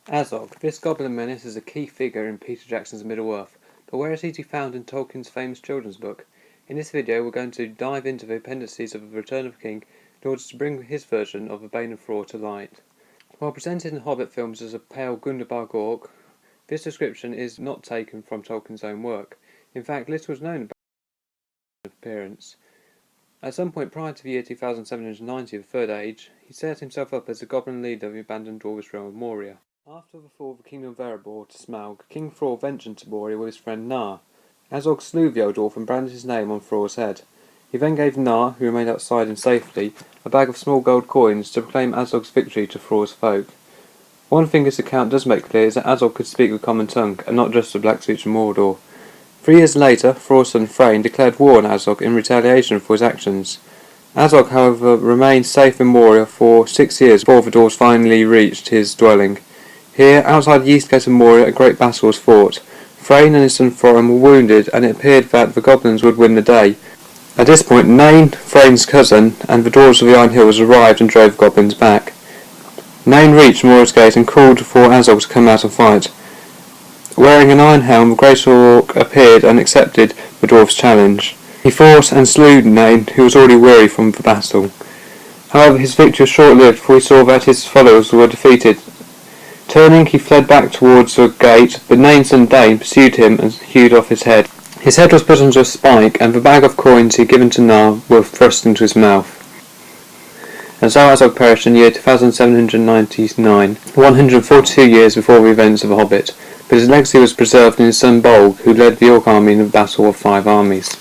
Azog. This goblin menace is a key figure in Peter Jackson's Middle-earth, but where is he to be found in Tolkien's famous children's book? In this video we're going to dive into the appendices of The Return of the King in order to bring his version of the Bane of Thor to light. While presented in Hobbit films as a pale Gundabad orc, this description is not taken from Tolkien's own work. In fact, little is known about his appearance. At some point prior to the year 2790 of the Third Age, he set himself up as the goblin leader of the abandoned dwarvish realm of Moria. After the fall of the kingdom of Erebor to Smaug, King Thor ventured to Moria with his friend Nar. Azog slew the old dwarf and branded his name on Thor's head. He then gave Nar, who remained outside in safety, a bag of small gold coins to proclaim Azog's victory to Thor's folk. One thing this account does make clear is that Azog could speak the common tongue, and not just the black speech of Mordor. 3 years later, Thor's son Thrain declared war on Azog in retaliation for his actions. Azog, however, remained safe in Moria for 6 years before the dwarves finally reached his dwelling. Here, outside the east gate of Moria, a great battle was fought. Thrain and his son Thorin were wounded, and it appeared that the goblins would win the day. At this point, Nain, Thrain's cousin, and the dwarves of the Iron Hills arrived and drove the goblins back. Nain reached Moria's gate and called for Azog to come out and fight. Wearing an iron helm, the great orc appeared and accepted the dwarf's challenge. He fought and slew Nain, who was already weary from the battle. However, his victory was short-lived, for he saw that his followers were defeated. Turning, he fled back towards the gate, but Nain's son Dain pursued him and hewed off his head. His head was put onto a spike, and the bag of coins he had given to Nar were thrust into his mouth. And so Azog perished in the year 2799, 142 years before the events of The Hobbit, but his legacy was preserved in his son Bolg, who led the orc army in the Battle of 5 Armies.